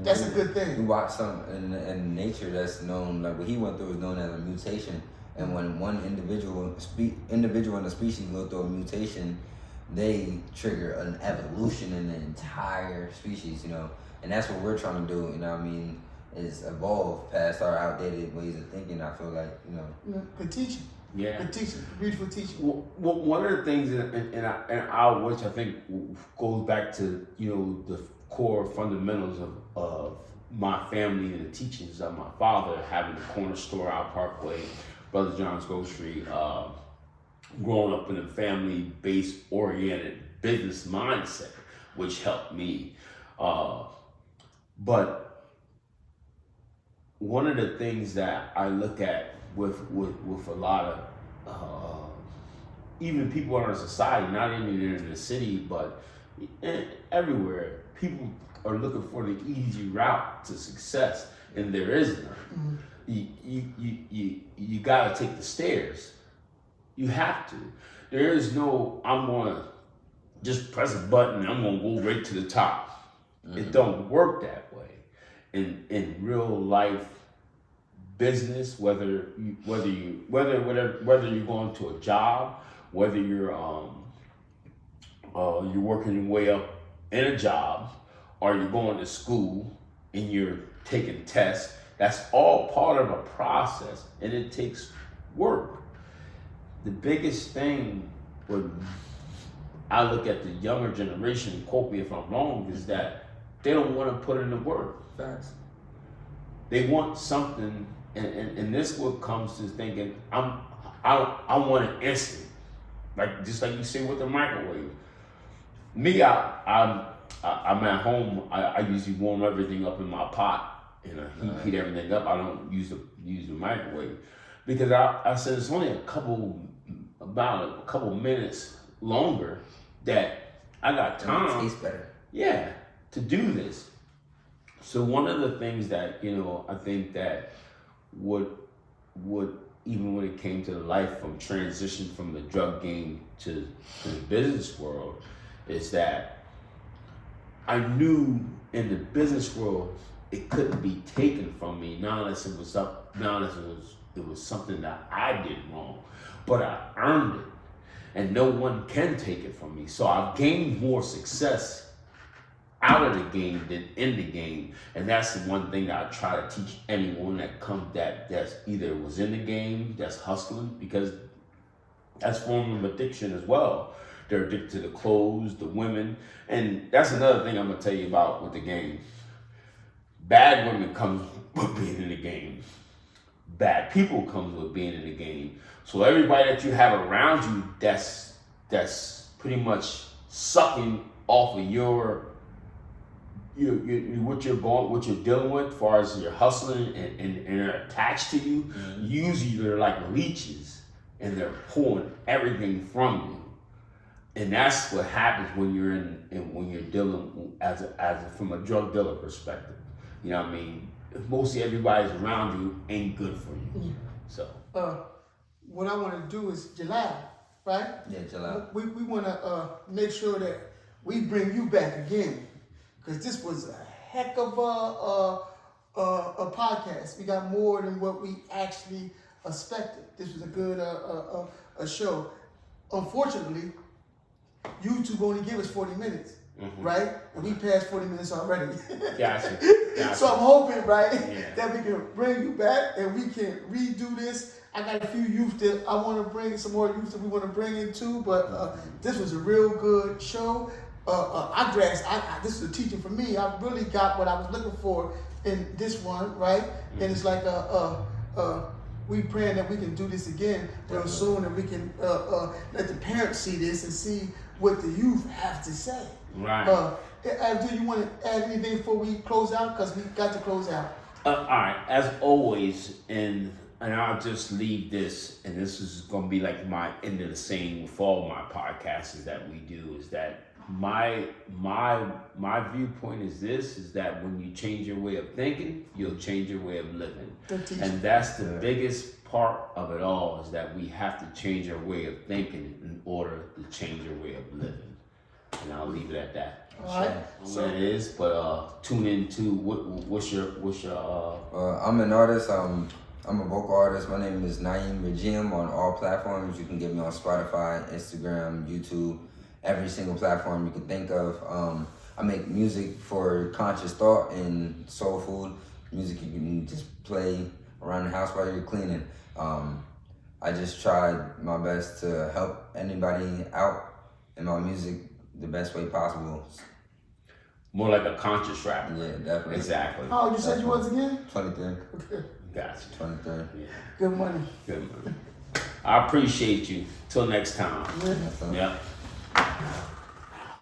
that's a good thing. We watch something in nature that's known, like what he went through is known as a mutation. And when one individual in a species go through a mutation, they trigger an evolution in the entire species, you know. And that's what we're trying to do, you know what I mean, is evolve past our outdated ways of thinking. I feel like, you know. Good teaching. Yeah. Good teaching. Beautiful teaching. Well, one of the things, which I think goes back to, you know, the core fundamentals of my family and the teachings of my father, having the corner store out Parkway, Brother John's Grocery, growing up in a family-based oriented business mindset, which helped me. But one of the things that I look at with a lot of even people in our society, not even in the city, but everywhere, people are looking for the easy route to success, and there is none. You gotta take the stairs. You have to. There is no, I'm gonna just press a button and I'm gonna go right to the top. It don't work that way. In real life business, whether you're going to a job, whether you're working your way up in a job, or you're going to school and you're taking tests, that's all part of a process, and it takes work. The biggest thing when I look at the younger generation, quote me if I'm wrong, is that they don't want to put in the work. Facts. They want something, and this what comes to thinking, I want it instant. Like, just like you say with the microwave. Me, I I'm at home. I usually warm everything up in my pot and heat everything up. I don't use the microwave because I said it's only about a couple minutes longer that I got time. It tastes better. Yeah, to do this. So one of the things that, I think that would even when it came to the life from transition from the drug game to the business world, is that I knew in the business world it couldn't be taken from me, not unless it was something that I did wrong, but I earned it, and no one can take it from me. So I've gained more success out of the game than in the game, and that's the one thing that I try to teach anyone that's either was in the game, that's hustling, because that's a form of addiction as well. They're addicted to the clothes, the women, and that's another thing I'm gonna tell you about with the game. Bad women comes with being in the game. Bad people comes with being in the game. So everybody that you have around you that's pretty much sucking off of what you're dealing with, as far as you're hustling and they're attached to you. Mm-hmm. Usually they're like leeches and they're pulling everything from you, and that's what happens when you're dealing from a drug dealer perspective. You know what I mean? Mostly everybody's around you ain't good for you. Yeah. So what I want to do is July, right? Yeah, July. We want to make sure that we bring you back again. Because this was a heck of a podcast. We got more than what we actually expected. This was a good a show. Unfortunately, YouTube only gave us 40 minutes, right? And we passed 40 minutes already. Gotcha. So I'm hoping, right, that we can bring you back and we can redo this. I got a few youth that I want to bring, some more youth that we want to bring in too, but this was a real good show. This is a teaching for me. I really got what I was looking for in this one, right? Mm-hmm. And it's like we praying that we can do this again real soon, and we can let the parents see this and see what the youth have to say. Right. Do you want to add anything before we close out? Because we got to close out. All right. As always, and I'll just leave this, and this is going to be like my end of the saying with all my podcasts is that we do, is that my viewpoint is that when you change your way of thinking, you'll change your way of living. And that's the biggest part of it all, is that we have to change our way of thinking in order to change our way of living. And I'll leave it at that. All right. So it is, but tune into what's your I'm an artist. I'm a vocal artist. My name is Naeem Regium on all platforms. You can get me on Spotify, Instagram, YouTube, every single platform you can think of. I make music for conscious thought and soul food. Music you can just play around the house while you're cleaning. I just tried my best to help anybody out in my music the best way possible. More like a conscious rap. Yeah, definitely. Exactly. How old you said you was again? 23. Okay. Gotcha. 23. Yeah. Good money. Good money. I appreciate you. Till next time. Yeah. Yep.